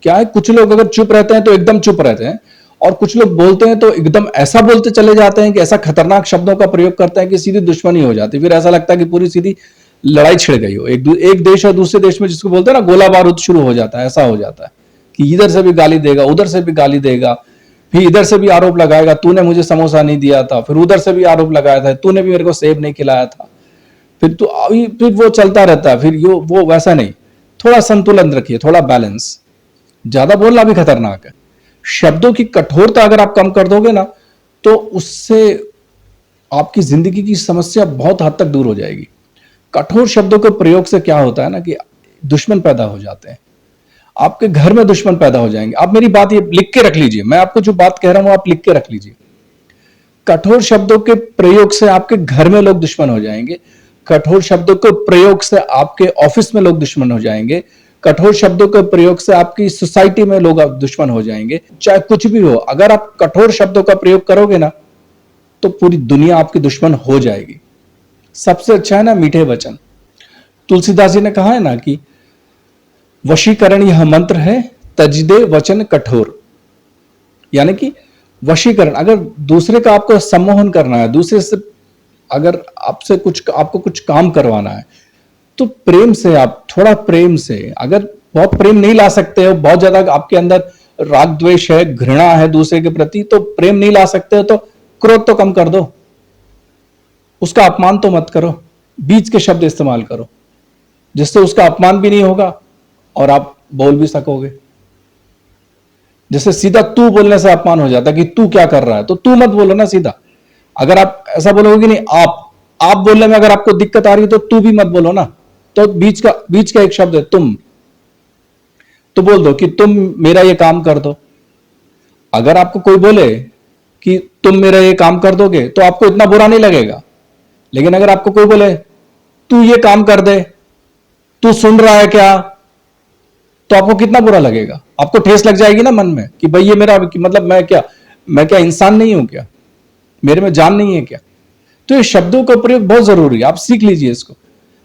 क्या है, कुछ लोग अगर चुप रहते हैं तो एकदम चुप रहते हैं, और कुछ लोग बोलते हैं तो एकदम ऐसा बोलते चले जाते हैं कि ऐसा खतरनाक शब्दों का प्रयोग करते हैं कि सीधी दुश्मनी हो जाती है। फिर ऐसा लगता है कि पूरी सीधी लड़ाई छिड़ गई हो। एक देश और दूसरे देश में जिसको बोलते हैं ना गोला बारूद शुरू हो जाता है, ऐसा हो जाता है कि इधर से भी गाली देगा, उधर से भी गाली देगा, फिर इधर से भी आरोप लगाएगा तूने मुझे समोसा नहीं दिया था, फिर उधर से भी आरोप लगाया था तूने भी मेरे को सेब नहीं खिलाया था, फिर वो चलता रहता है। फिर वो वैसा नहीं, थोड़ा संतुलन रखिए, थोड़ा बैलेंस। ज्यादा बोलना भी खतरनाक है। शब्दों की कठोरता अगर आप कम कर दोगे ना, तो उससे आपकी जिंदगी की समस्या बहुत हद तक दूर हो जाएगी। कठोर शब्दों के प्रयोग से क्या होता है ना कि दुश्मन पैदा हो जाते हैं, आपके घर में दुश्मन पैदा हो जाएंगे। आप मेरी बात ये लिख के रख लीजिए, मैं आपको जो बात कह रहा हूं आप लिख के रख लीजिए। कठोर शब्दों के प्रयोग से आपके घर में लोग दुश्मन हो जाएंगे, कठोर शब्दों के प्रयोग से आपके ऑफिस में लोग दुश्मन हो जाएंगे, कठोर शब्दों के प्रयोग से आपकी सोसाइटी में लोग दुश्मन हो जाएंगे। चाहे कुछ भी हो, अगर आप कठोर शब्दों का प्रयोग करोगे ना तो पूरी दुनिया आपकी दुश्मन हो जाएगी। सबसे अच्छा है ना मीठे वचन। तुलसीदास जी ने कहा है ना कि वशीकरण यह मंत्र है, तजदे वचन कठोर। यानी कि वशीकरण, अगर दूसरे का आपको सम्मोहन करना है, दूसरे से अगर आपको कुछ काम करवाना है, तो प्रेम से, आप थोड़ा प्रेम से, अगर बहुत प्रेम नहीं ला सकते हो, बहुत ज्यादा आपके अंदर राग द्वेष है, घृणा है दूसरे के प्रति, तो प्रेम नहीं ला सकते हो तो क्रोध तो कम कर दो, उसका अपमान तो मत करो, बीच के शब्द इस्तेमाल करो जिससे उसका अपमान भी नहीं होगा और आप बोल भी सकोगे। जैसे सीधा तू बोलने से अपमान हो जाता है कि तू क्या कर रहा है, तो तू मत बोलो ना सीधा। अगर आप ऐसा बोलोगे नहीं, आप बोलने में अगर आपको दिक्कत आ रही है तो तू भी मत बोलो ना, तो बीच का एक शब्द है तुम, तो बोल दो कि तुम मेरा ये काम कर दो। अगर आपको कोई बोले कि तुम मेरा ये काम कर दोगे तो आपको इतना बुरा नहीं लगेगा, लेकिन अगर आपको कोई बोले तू ये काम कर दे, तू सुन रहा है क्या, तो आपको कितना बुरा लगेगा, आपको ठेस लग जाएगी ना मन में कि भाई ये मेरा मतलब मैं क्या इंसान नहीं हूं क्या, मेरे में जान नहीं है क्या। तो ये शब्दों का प्रयोग बहुत जरूरी है, आप सीख लीजिए इसको।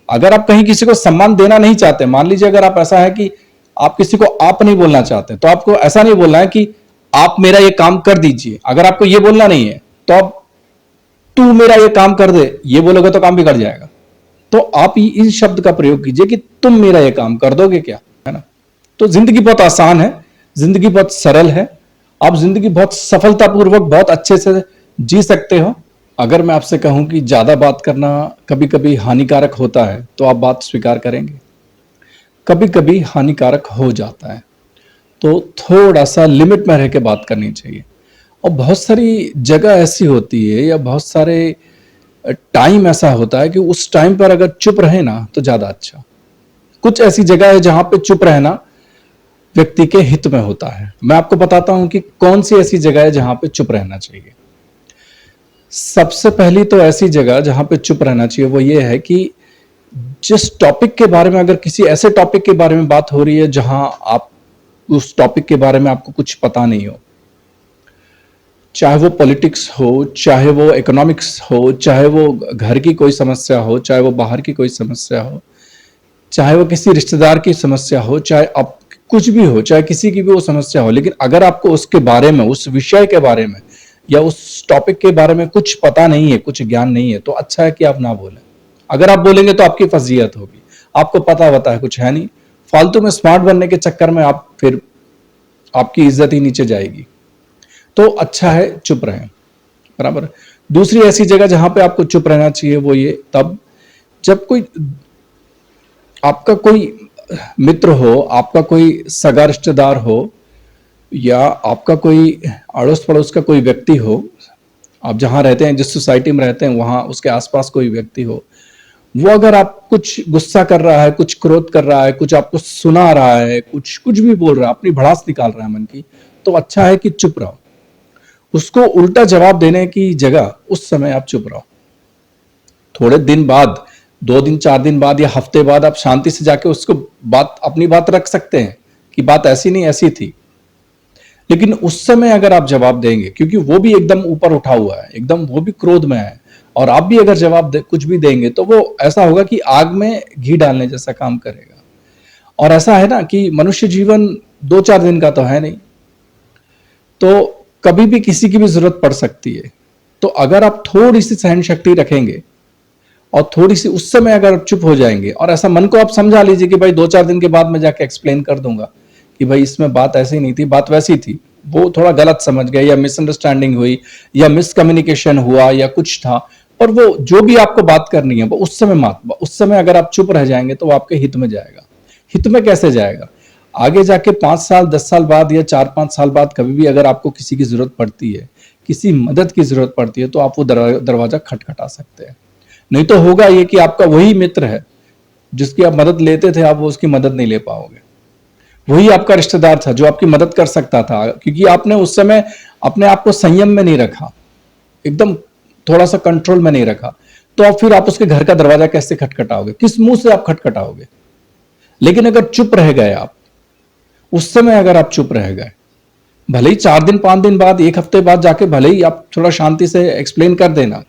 अगर आप कहीं किसी को सम्मान देना नहीं चाहते, मान लीजिए अगर आप ऐसा है कि आप किसी को आप नहीं बोलना चाहते, तो आपको ऐसा नहीं बोलना है कि आप मेरा ये काम कर दीजिए। अगर आपको ये बोलना नहीं है तो आप तू मेरा ये काम कर दे, ये बोलोगे तो काम बिगड़ जाएगा। तो आप इस शब्द का प्रयोग कीजिए कि तुम मेरा ये काम कर दोगे क्या, है ना। तो जिंदगी बहुत आसान है, जिंदगी बहुत सरल है, आप जिंदगी बहुत सफलतापूर्वक बहुत अच्छे से जी सकते हो। अगर मैं आपसे कहूं कि ज्यादा बात करना कभी कभी हानिकारक होता है तो आप बात स्वीकार करेंगे? कभी कभी हानिकारक हो जाता है, तो थोड़ा सा लिमिट में रह के बात करनी चाहिए। और बहुत सारी जगह ऐसी होती है या बहुत सारे टाइम ऐसा होता है कि उस टाइम पर अगर चुप रहे ना तो ज्यादा अच्छा। कुछ ऐसी जगह है जहां पे चुप रहना व्यक्ति के हित में होता है। मैं आपको बताता हूं कि कौन सी ऐसी जगह है जहां पे चुप रहना चाहिए। सबसे पहली तो ऐसी जगह जहां पे चुप रहना चाहिए वो ये है कि जिस टॉपिक के बारे में, अगर किसी ऐसे टॉपिक के बारे में बात हो रही है जहां आप उस टॉपिक के बारे में आपको कुछ पता नहीं हो, चाहे वो पॉलिटिक्स हो, चाहे वो इकोनॉमिक्स हो, चाहे वो घर की कोई समस्या हो, चाहे वो बाहर की कोई समस्या हो, चाहे वो किसी रिश्तेदार की समस्या हो, चाहे आप कुछ भी हो, चाहे किसी की भी वो समस्या हो, लेकिन अगर आपको उसके बारे में, उस विषय के बारे में या उस टॉपिक के बारे में कुछ पता नहीं है, कुछ ज्ञान नहीं है, तो अच्छा है कि आप ना बोलें। अगर आप बोलेंगे तो आपकी फजीयत होगी, आपको पता है कुछ है नहीं, फालतू में स्मार्ट बनने के चक्कर में आप फिर आपकी इज्जत ही नीचे जाएगी। तो अच्छा है चुप रहें, बराबर। दूसरी ऐसी जगह जहां पे आपको चुप रहना चाहिए वो ये तब जब कोई आपका कोई मित्र हो, आपका कोई सगा रिश्तेदार हो, या आपका कोई अड़ोस पड़ोस का कोई व्यक्ति हो, आप जहां रहते हैं, जिस सोसाइटी में रहते हैं वहां उसके आसपास कोई व्यक्ति हो, वो अगर आप कुछ गुस्सा कर रहा है, कुछ क्रोध कर रहा है, कुछ आपको सुना रहा है, कुछ भी बोल रहा है, अपनी भड़ास निकाल रहा है मन की, तो अच्छा है कि चुप रहो। उसको उल्टा जवाब देने की जगह उस समय आप चुप रहो। थोड़े दिन बाद, 2 दिन 4 दिन बाद या हफ्ते बाद आप शांति से जाके उसको अपनी बात रख सकते हैं कि बात ऐसी नहीं ऐसी थी। लेकिन उस समय अगर आप जवाब देंगे, क्योंकि वो भी एकदम ऊपर उठा हुआ है, एकदम वो भी क्रोध में है, और आप भी अगर जवाब कुछ भी देंगे तो वो ऐसा होगा कि आग में घी डालने जैसा काम करेगा। और ऐसा है ना कि मनुष्य जीवन 2-4 दिन का तो है नहीं, तो कभी भी किसी की भी जरूरत पड़ सकती है। तो अगर आप थोड़ी सी सहन शक्ति रखेंगे और थोड़ी सी उस समय अगर आप चुप हो जाएंगे और ऐसा मन को आप समझा लीजिए कि भाई 2-4 दिन के बाद मैं जाके एक्सप्लेन कर दूंगा कि भाई इसमें बात ऐसी नहीं थी, बात वैसी थी, वो थोड़ा गलत समझ गए या मिसअंडरस्टैंडिंग हुई या मिसकम्युनिकेशन हुआ या कुछ था, और वो जो भी आपको बात करनी है वो उस समय उस समय अगर आप चुप रह जाएंगे तो वो आपके हित में जाएगा। हित में कैसे जाएगा? आगे जाके 5 साल 10 साल बाद या 4-5 साल बाद कभी भी अगर आपको किसी की जरूरत पड़ती है, किसी मदद की जरूरत पड़ती है, तो आप वो दरवाजा खटखटा सकते हैं। नहीं तो होगा ये कि आपका वही मित्र है जिसकी आप मदद लेते थे, आप उसकी मदद नहीं ले पाओगे। वही आपका रिश्तेदार था जो आपकी मदद कर सकता था, क्योंकि आपने उस समय अपने आप को संयम में नहीं रखा, एकदम थोड़ा सा कंट्रोल में नहीं रखा, तो अब फिर आप उसके घर का दरवाजा कैसे खटखटाओगे? किस मुंह से आप खटखटाओगे? लेकिन अगर चुप रह गए आप, उस समय अगर आप चुप रह गए, भले ही 4 दिन 5 दिन बाद 1 हफ्ते बाद जाके भले ही आप थोड़ा शांति से एक्सप्लेन कर देना,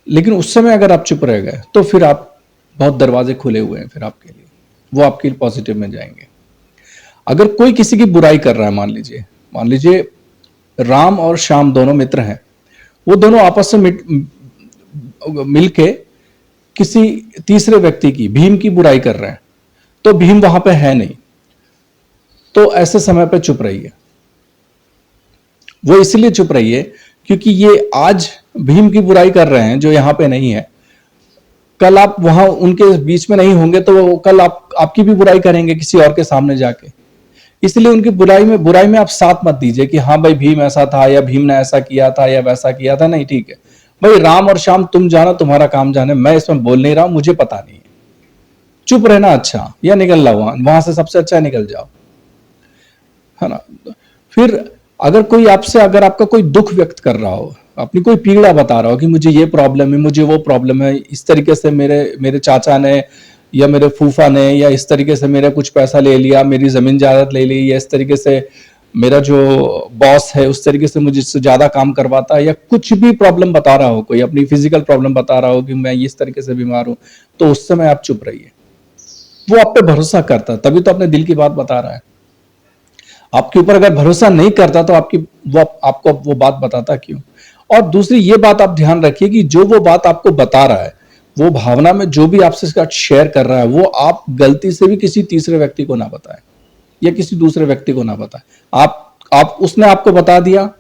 लेकिन उस समय अगर आप चुप रह गए तो फिर आप बहुत दरवाजे खुले हुए हैं फिर आपके लिए, वो आपके लिए पॉजिटिव में जाएंगे। अगर कोई किसी की बुराई कर रहा है, मान लीजिए राम और श्याम दोनों मित्र हैं, वो दोनों आपस में मिलके किसी तीसरे व्यक्ति की, भीम की बुराई कर रहे हैं, तो भीम वहां पे है नहीं, तो ऐसे समय पे चुप रहिए। वो इसलिए चुप रहिए क्योंकि ये आज भीम की बुराई कर रहे हैं जो यहां पे नहीं है, कल आप वहां उनके बीच में नहीं होंगे तो वो कल आपकी भी बुराई करेंगे किसी और के सामने जाके। इसलिए उनकी बुराई में आप साथ मत दीजिए कि हाँ भाई भीम ऐसा था या भीम ने ऐसा किया था या वैसा किया था। नहीं, ठीक है भाई, राम और श्याम तुम जानो, तुम्हारा काम जाने, मैं इसमें बोल नहीं रहा हूं, मुझे पता नहीं है। चुप रहना अच्छा, या निकल जाओ वहां से, सबसे अच्छा निकल जाओ, है ना। फिर अगर आपका कोई दुख व्यक्त कर रहा हो, अपनी कोई पीड़ा बता रहा हो कि मुझे ये प्रॉब्लम है, मुझे वो प्रॉब्लम है, इस तरीके से मेरे चाचा ने या मेरे फूफा ने या इस तरीके से मेरा कुछ पैसा ले लिया, मेरी जमीन जायदाद ले ली, या इस तरीके से मेरा जो बॉस है उस तरीके से मुझे इससे ज्यादा काम करवाता है, या कुछ भी प्रॉब्लम बता रहा हो, कोई अपनी फिजिकल प्रॉब्लम बता रहा हो कि मैं इस तरीके से बीमार हूं, तो उस समय आप चुप रहिए। वो आप पे भरोसा करता है, तभी तो अपने दिल की बात बता रहा है। आपके ऊपर अगर भरोसा नहीं करता तो आपको वो बात बताता क्यों? और दूसरी ये बात आप ध्यान रखिए कि जो वो बात आपको बता रहा है, वो भावना में जो भी आपसे इसका शेयर कर रहा है, वो आप गलती से भी किसी तीसरे व्यक्ति को ना बताएं या किसी दूसरे व्यक्ति को ना बताएं। आप उसने आपको बता दिया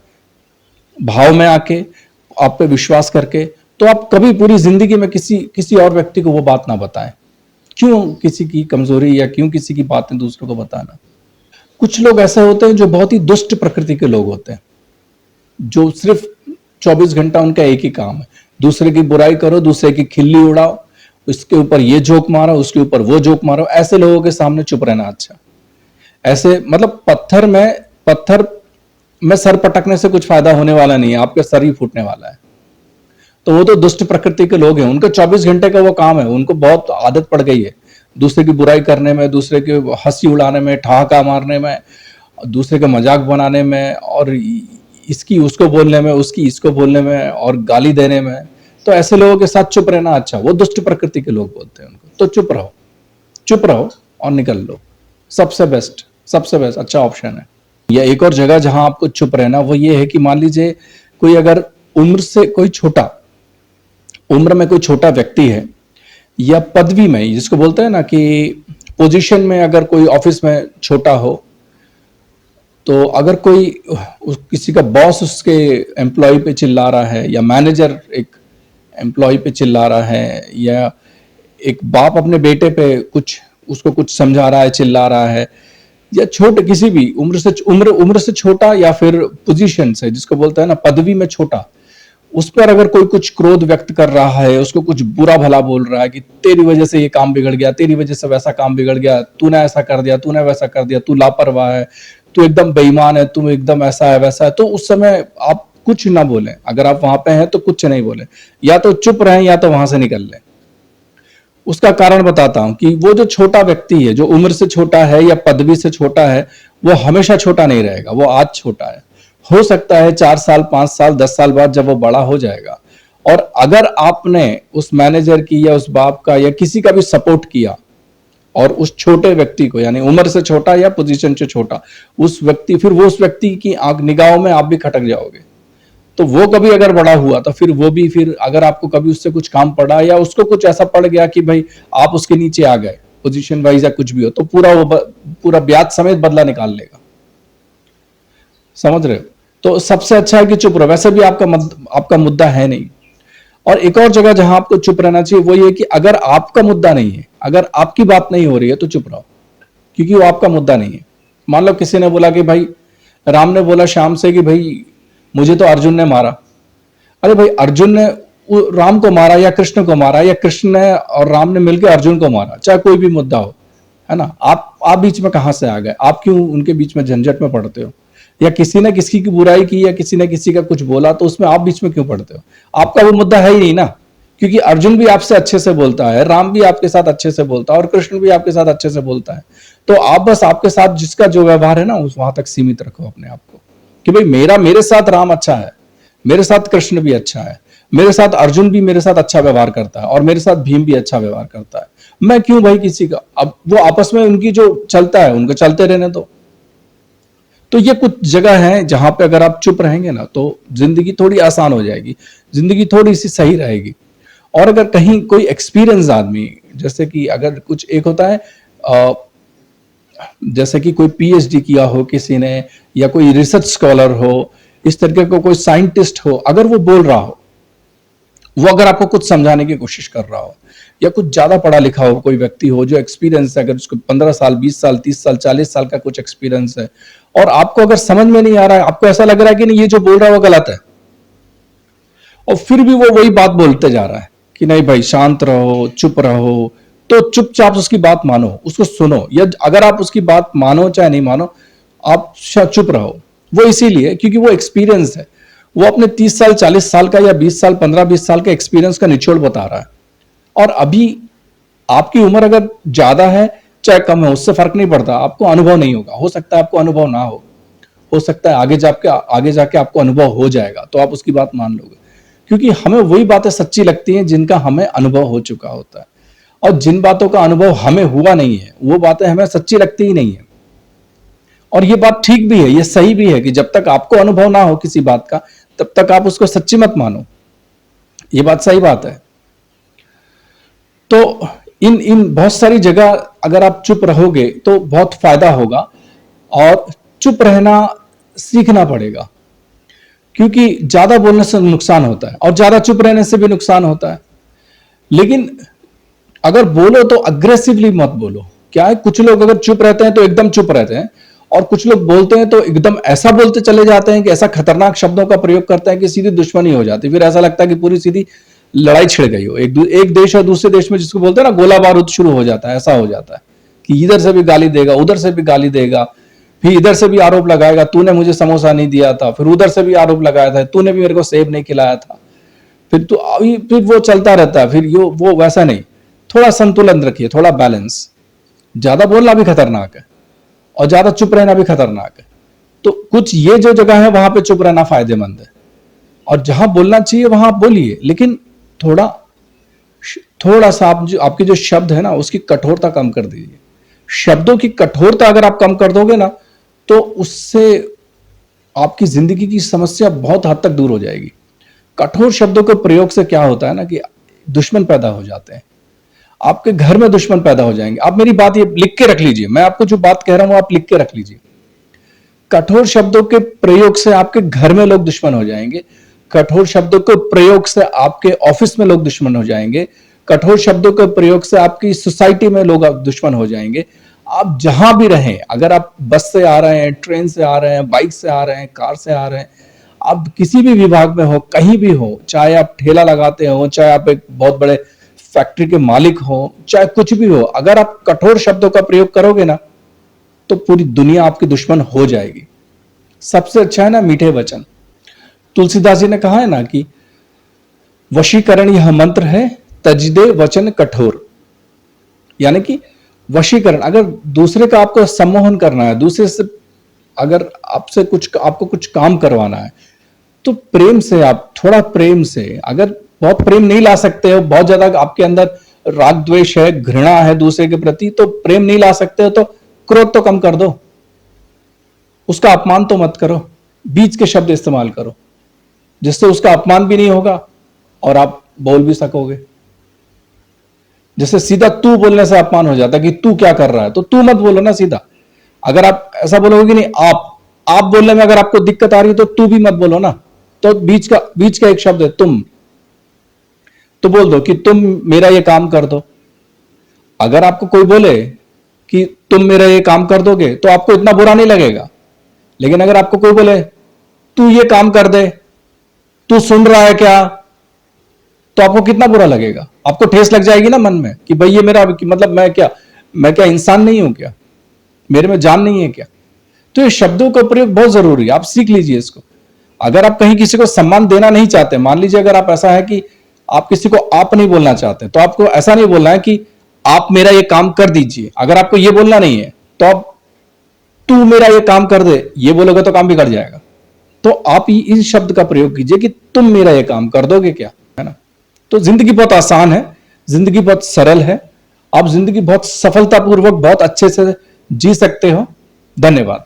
भाव में आके, आप पे विश्वास करके, तो आप कभी पूरी जिंदगी में किसी और व्यक्ति को वो बात ना बताएं। क्यों किसी की कमजोरी या क्यों किसी की बातें दूसरों को बताना? कुछ लोग ऐसे होते हैं जो बहुत ही दुष्ट प्रकृति के लोग होते हैं, जो सिर्फ 24 घंटा उनका एक ही काम है, दूसरे की बुराई करो, दूसरे की खिल्ली उड़ाओ, उसके ऊपर ये जोक मारो, उसके ऊपर वो जोक मारो। ऐसे लोगों के सामने चुप रहना अच्छा। ऐसे मतलब पत्थर में सर पटकने से कुछ फायदा होने वाला नहीं है, आपका सर ही फूटने वाला है। तो वो तो दुष्ट प्रकृति के लोग हैं, उनका 24 घंटे का वो काम है, उनको बहुत आदत पड़ गई है दूसरे की बुराई करने में, दूसरे के हंसी उड़ाने में, ठहाका मारने में, दूसरे का मजाक बनाने में, और इसकी उसको बोलने में, उसकी इसको बोलने में, और गाली देने में। तो ऐसे लोगों के साथ चुप रहना अच्छा। वो दुष्ट प्रकृति के लोग बोलते हैं उनको। तो चुप रहो और निकल लो। सबसे बेस्ट अच्छा ऑप्शन है। या एक और जगह जहां आपको चुप रहना, वो ये है कि मान लीजिए कोई अगर उम्र में कोई छोटा व्यक्ति है, या पदवी में, जिसको बोलते हैं ना कि पोजीशन में अगर कोई ऑफिस में छोटा हो, तो अगर किसी का बॉस उसके एम्प्लॉय पे चिल्ला रहा है, या मैनेजर एक एम्प्लॉय पे चिल्ला रहा है, या एक बाप अपने बेटे पे उसको कुछ समझा रहा है, चिल्ला रहा है, या छोटे किसी भी उम्र से छोटा, या फिर पोजीशन से, जिसको बोलते हैं ना पदवी में छोटा, उस पर अगर कोई कुछ क्रोध व्यक्त कर रहा है, उसको कुछ बुरा भला बोल रहा है कि तेरी वजह से ये काम बिगड़ गया, तेरी वजह से वैसा काम बिगड़ गया, तूने ऐसा कर दिया, तूने वैसा कर दिया, तू लापरवाह है, तू एकदम बेईमान है, तू एकदम ऐसा है वैसा है, तो उस समय आप कुछ ना बोलें। अगर आप वहां पे हैं तो कुछ नहीं बोले, या तो चुप रहें या तो वहां से निकल लें। उसका कारण बताता हूं कि वो जो छोटा व्यक्ति है, जो उम्र से छोटा है या पदवी से छोटा है, वो हमेशा छोटा नहीं रहेगा। वो आज छोटा है, हो सकता है 4 साल 5 साल 10 साल बाद जब वो बड़ा हो जाएगा, और अगर आपने उस मैनेजर की या उस बाप का या किसी का भी सपोर्ट किया, और उस छोटे व्यक्ति को, यानी उम्र से छोटा या पोजीशन से छोटा उस व्यक्ति, फिर वो उस व्यक्ति की आंख निगाहों में आप भी खटक जाओगे। तो वो कभी अगर बड़ा हुआ तो फिर वो भी, फिर अगर आपको कभी उससे कुछ काम पड़ा या उसको कुछ ऐसा पड़ गया कि भाई आप उसके नीचे आ गए पोजीशन वाइज या कुछ भी हो, तो पूरा ब्याज समेत बदला निकाल लेगा। समझ रहे हो? तो सबसे अच्छा है कि चुप रहो। वैसे भी आपका मुद्दा है नहीं। और एक और जगह जहां आपको चुप रहना चाहिए वो ये कि अगर आपका मुद्दा नहीं है, अगर आपकी बात नहीं हो रही है तो चुप रहो, क्योंकि वो आपका मुद्दा नहीं है। मान लो किसी ने बोला कि भाई राम ने बोला श्याम से कि भाई मुझे तो अर्जुन ने मारा। अरे भाई, अर्जुन ने राम को मारा या कृष्ण को मारा या कृष्ण ने और राम ने मिलकर अर्जुन को मारा, चाहे कोई भी मुद्दा हो, है ना। आप बीच में कहां से आ गए? आप क्यों उनके बीच में झंझट में पड़ते हो? या किसी ने किसी की बुराई की या किसी ने किसी का कुछ बोला तो उसमें आप बीच में क्यों पड़ते हो? आपका वो मुद्दा है ही नहीं ना। क्योंकि अर्जुन भी आपसे अच्छे से बोलता है, राम भी आपके साथ अच्छे से बोलता है और कृष्ण भी आपके साथ अच्छे से बोलता है। तो आप बस आपके साथ जिसका जो व्यवहार है ना उस वहां तक सीमित रखो अपने आप को, कि भाई मेरे साथ राम अच्छा है, मेरे साथ कृष्ण भी अच्छा है, मेरे साथ अर्जुन भी मेरे साथ अच्छा व्यवहार करता है और मेरे साथ भीम भी अच्छा व्यवहार करता है। मैं क्यों भाई किसी का, अब वो आपस में उनकी जो चलता है उनको चलते रहने दो। तो ये कुछ जगह है जहां पे अगर आप चुप रहेंगे ना तो जिंदगी थोड़ी आसान हो जाएगी, जिंदगी थोड़ी सी सही रहेगी। और अगर कहीं कोई एक्सपीरियंस आदमी, जैसे कि अगर कुछ एक होता है जैसे कि कोई पीएचडी किया हो किसी ने, या कोई रिसर्च स्कॉलर हो, इस तरीके का कोई साइंटिस्ट हो, अगर वो बोल रहा हो, वो अगर आपको कुछ समझाने की कोशिश कर रहा हो, या कुछ ज्यादा पढ़ा लिखा हो कोई व्यक्ति हो जो एक्सपीरियंस है, अगर उसको 15 साल 20 साल 30 साल 40 साल का कुछ एक्सपीरियंस है और आपको अगर समझ में नहीं आ रहा है, आपको ऐसा लग रहा है कि नहीं ये जो बोल रहा है वो गलत है, और फिर भी वो वही बात बोलते जा रहा है कि नहीं भाई शांत रहो, चुप रहो, तो चुपचाप उसकी बात मानो, उसको सुनो। या अगर आप उसकी बात मानो चाहे नहीं मानो, आप चुप रहो। वो इसीलिए क्योंकि वो एक्सपीरियंस है, वो अपने 30 साल 40 साल का या 20 साल 15-20 साल का एक्सपीरियंस का निचोड़ बता रहा है। और अभी आपकी उम्र अगर ज्यादा है चाहे कम है उससे फर्क नहीं पड़ता, आपको अनुभव नहीं होगा। हो सकता है आपको अनुभव ना हो सकता है आगे जाके आपको अनुभव हो जाएगा तो आप उसकी बात मान लोगे। क्योंकि हमें वही बातें सच्ची लगती हैं जिनका हमें अनुभव हो चुका होता है, और जिन बातों का अनुभव हमें हुआ नहीं है वो बातें हमें सच्ची लगती ही नहीं है। और ये बात ठीक भी है, ये सही भी है कि जब तक आपको अनुभव ना हो किसी बात का तब तक आप उसको सच्ची मत मानो। ये बात सही बात है। तो इन बहुत सारी जगह अगर आप चुप रहोगे तो बहुत फायदा होगा, और चुप रहना सीखना पड़ेगा। क्योंकि ज्यादा बोलने से नुकसान होता है और ज्यादा चुप रहने से भी नुकसान होता है। लेकिन अगर बोलो तो अग्रेसिवली मत बोलो। क्या है, कुछ लोग अगर चुप रहते हैं तो एकदम चुप रहते हैं, और कुछ लोग बोलते हैं तो एकदम ऐसा बोलते चले जाते हैं कि ऐसा खतरनाक शब्दों का प्रयोग करते हैं कि सीधी दुश्मनी हो जाती है। फिर ऐसा लगता है कि पूरी सीधी लड़ाई छिड़ गई हो। एक देश और दूसरे देश में जिसको बोलते हैं ना गोला बारूद शुरू हो जाता है, ऐसा हो जाता है कि इधर से भी गाली देगा, उधर से भी गाली देगा, फिर इधर से भी आरोप लगाएगा तूने मुझे समोसा नहीं दिया था, फिर उधर से भी आरोप लगाया था तूने भी मेरे को सेब नहीं खिलाया था, फिर वो चलता रहता है। फिर वो वैसा नहीं, थोड़ा संतुलन रखिए, थोड़ा बैलेंस। ज्यादा बोलना भी खतरनाक है और ज्यादा चुप रहना भी खतरनाक है। तो कुछ ये जो जगह है वहां पे चुप रहना फायदेमंद है, और जहां बोलना चाहिए वहां बोलिए, लेकिन थोड़ा सा आपके जो शब्द है ना उसकी कठोरता कम कर दीजिए। शब्दों की कठोरता अगर आप कम कर दोगे ना तो उससे आपकी जिंदगी की समस्या बहुत हद तक दूर हो जाएगी। कठोर शब्दों के प्रयोग से क्या होता है ना कि दुश्मन पैदा हो जाते हैं, आपके घर में दुश्मन पैदा हो जाएंगे। आप मेरी बात ये लिख के रख लीजिए, मैं आपको जो बात कह रहा हूं आप लिख के रख लीजिए। कठोर शब्दों के प्रयोग से आपके घर में लोग दुश्मन हो जाएंगे, कठोर शब्दों के प्रयोग से आपके ऑफिस में लोग दुश्मन हो जाएंगे, कठोर शब्दों के प्रयोग से आपकी सोसाइटी में लोग दुश्मन हो जाएंगे। आप जहां भी रहें, अगर आप बस से आ रहे हैं, ट्रेन से आ रहे हैं, बाइक से आ रहे हैं, कार से आ रहे हैं, आप किसी भी विभाग में हो, कहीं भी हो, चाहे आप ठेला लगाते हो, चाहे आप एक बहुत बड़े फैक्ट्री के मालिक हो, चाहे कुछ भी हो, अगर आप कठोर शब्दों का प्रयोग करोगे ना तो पूरी दुनिया आपकी दुश्मन हो जाएगी। सबसे अच्छा है ना मीठे वचन। तुलसीदास जी ने कहा है ना कि वशीकरण यह मंत्र है, तजदे वचन कठोर। यानी कि वशीकरण, अगर दूसरे का आपको सम्मोहन करना है, दूसरे से अगर आपको कुछ काम करवाना है तो प्रेम से, आप थोड़ा प्रेम से, अगर बहुत प्रेम नहीं ला सकते हो, बहुत ज्यादा आपके अंदर राग द्वेष है, घृणा है दूसरे के प्रति, तो प्रेम नहीं ला सकते हो तो क्रोध तो कम कर दो, उसका अपमान तो मत करो, बीच के शब्द इस्तेमाल करो जिससे उसका अपमान भी नहीं होगा और आप बोल भी सकोगे। जैसे सीधा तू बोलने से अपमान हो जाता है कि तू क्या कर रहा है, तो तू मत बोलो ना सीधा। अगर आप ऐसा बोलोगे कि नहीं आप बोलने में अगर आपको दिक्कत आ रही है तो तू भी मत बोलो ना, तो बीच का एक शब्द है तुम, तो बोल दो कि तुम मेरा ये काम कर दो। अगर आपको कोई बोले कि तुम मेरा ये काम कर दोगे तो आपको इतना बुरा नहीं लगेगा, लेकिन अगर आपको कोई बोले तू ये काम कर दे, तू सुन रहा है क्या, तो आपको कितना बुरा लगेगा, आपको ठेस लग जाएगी ना मन में कि भाई ये मेरा मतलब मैं क्या इंसान नहीं हूं क्या, मेरे में जान नहीं है क्या। तो ये शब्दों का प्रयोग बहुत जरूरी है, आप सीख लीजिए इसको। अगर आप कहीं किसी को सम्मान देना नहीं चाहते, मान लीजिए अगर आप ऐसा है कि आप किसी को आप नहीं बोलना चाहते, तो आपको ऐसा नहीं बोलना है कि आप मेरा ये काम कर दीजिए। अगर आपको ये बोलना नहीं है तो आप तू मेरा ये काम कर दे, ये बोलोगे तो काम बिगड़ जाएगा। तो आप इस शब्द का प्रयोग कीजिए कि तुम मेरा ये काम कर दोगे क्या, है ना। तो जिंदगी बहुत आसान है, जिंदगी बहुत सरल है, आप जिंदगी बहुत सफलतापूर्वक बहुत अच्छे से जी सकते हो। धन्यवाद।